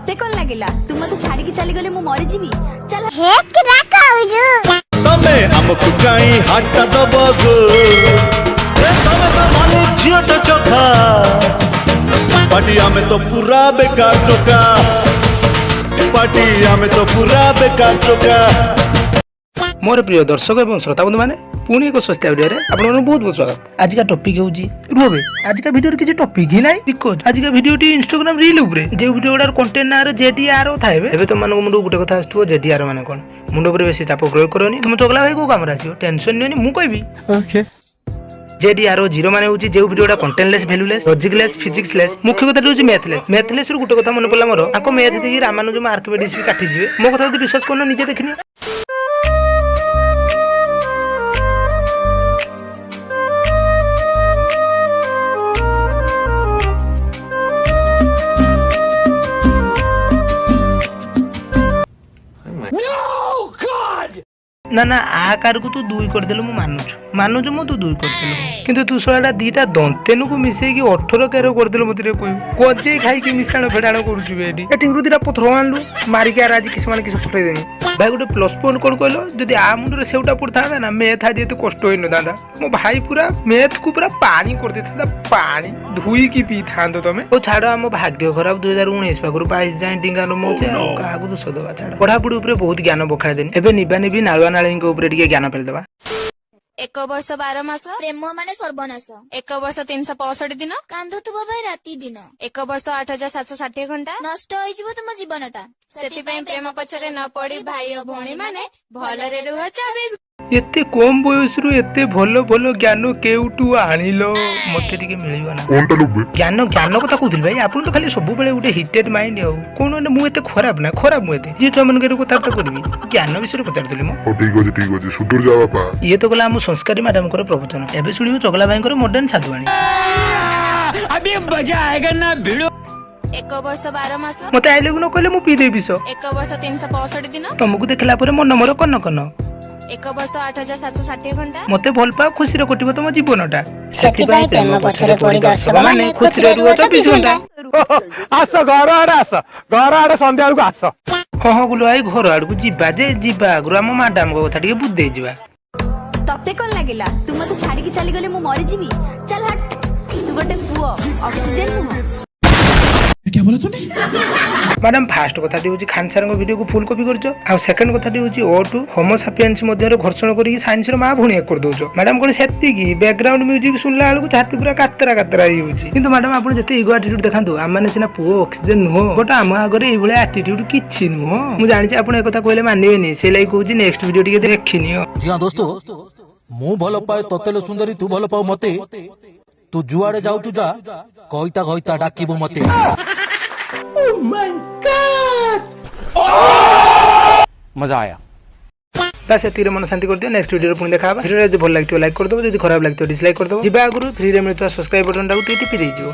तते कौन लागेला तू मते छाड़ी के चली गले मु मरि जीवी चल हे कि राका होजु तमे हमकु काई हाटा दबगो ए तमे तो माने झियोट चोखा पाटिया में तो पूरा बेकार चोका पाटिया में तो पूरा बेकार चोका। मोर प्रिय दर्शक एवं श्रोता बंधु मैंने पुणी एक सस्ता वीडियो रे आप बहुत बहुत स्वागत। आज का टॉपिक होची रुबे आज का वीडियो किसी टॉपिक ही नहीं बिकॉज आज का वीडियो टी इंस्टाग्राम रील ऊपर जे वीडियो गुडा कंटेंट ना रे जेटीआर थाए एबे तो मन मुंड गुटे कथा आस्तु जेटीआर माने कोन मुंड ऊपर बेसी चाप प्रयोग करनी तुम चगला भाई को काम आसीओ टेंशन नियोनी मु कहबी ओके जेटीआर जीरो माने होची जे वीडियोटा कंटेंटलेस वैल्यूलेस लॉजिकलेस फिजिक्सलेस मुख्य कथा होची मैथलेस रो गुटे कथा मन पड़ला मोर आको मैथ देखि रामानुजम आर्किमिडीज भी काटी जिवे मो कथा जदी विश्वास करनो निजे देखिनी ना ना आकार को तू दुई करदेलु मु मानुछु मु तू दुई करदेलु किंतु तू सोलाटा दीटा दंतेनु को मिसेई की 18 केरो करदेलु मते रे कोइ कोजे खाई के मिसाण फेडाण करूछु बेडी एटी रुदिरा पथरो आनलु मारी के आज किस माने किस फटै देमी भाई गुटे प्लस पॉइंट कोन कहलो जदी आ मुंड रे सेउटा पड़ता ना मैथ आज एते कष्ट होई न दादा मो भाई पूरा मैथ को पूरा पानी कर देता पानी धुई की पी थांदो तमे ओ छाड़ो हम भाग्य खराब 2019 पागुर 22 जाय टिंगा नो मोचे का को तो सदवा छाड़ पढ़ा पढ़ी ऊपर बहुत ज्ञान बखाड़ देनी एबे निबा नाळवा नाळींग ऊपर टिके ज्ञान पेल देबा 1 वर्ष 12 मास प्रेम माने सर्वनाश 1 वर्ष 365 दिन कांदुथुबो भाई राती दिन 1 वर्ष 8760 घंटा नष्ट होई जिवो तुम जीवनटा सेति पई प्रेम पछरे न पड़ी भाई और भौणी माने भलरे रुह 24 एते कम बयस रु एते भलो भलो ज्ञान केउटू आनिलो मते टिके मिलिबो ना कोनटा लुबे ज्ञान कथा कहउथिल भाई आपन तो खाली सब बेले उठे हिटेड माइंड हो कोन मु एते खराब मु एते जे तो मन के कथा तो करबी ज्ञान विषय पचार दिले मो ओ ठीक अछि सुधर जा बापा ये तो गला हम संस्कारी मैडम को प्रवचन एबे सुनिबो चगला भाई को मॉडर्न साधुवाणी अभी मजा आएगा ना भिड़ो 1 वर्ष 12 मास मते आइले न कहले मु पी देबी सो 1 वर्ष 365 दिन तुमको देखला परे मन मोर कन 1 वर्ष 8760 घंटा मते भल पा खुशी रे कटिबो तुम जीवनटा सेति भाई प्रेम पछरे पड़ी दर्शक माने खुशी रे रुह 24 घंटा आस घर आड़े संध्या को आस हाँ गुलो आई घर आड़ को जीवा गुरु आम मैडम को कथा टिके बुद्धे जिबा तते कौन लागेला तू मते छाड़ी के चली गले मु मरि जीवी चल हट तू गोटे पुओ ऑक्सीजन नु क्या बोला तूने मैडम फास्ट कथा होची खान सर वीडियो को फुल कॉपी करछो आ सेकंड कथा होची O2 होमो सापियंस मध्ये रे घर्षण करी साइंस रो मा भुणी कर दोछो मैडम कोन सेति की बैकग्राउंड म्यूजिक सुनला हाल को छाती पूरा कातरा ही होची किंतु मैडम आपण जते इगो एटीट्यूड देखांतु हम माने सिना पुओ ऑक्सीजन नो बट हम आगरे ए भले एटीट्यूड किछि नो मु जानि छी आपण ए कथा कहले मानिबेनी से लाइक कहूची नेक्स्ट वीडियो टिके देखिनी जी हां दोस्तों मु भलो पाए ततेलो सुंदरी तू भलो पाऊ मते तू जुआडे जाउचु जा कहिता डाकिबो मते मजा आया बस एतिर मन शांति कर दियो नेक्स्ट वीडियो पुणी देखा वीडियो जदी भल लागतो लाइक कर दो जदी खराब लागतो डिसलाइक कर दो जिबा आगुरु फ्री रे मिलतो सब्सक्राइब बटन टाକୁ टिपि देइजो।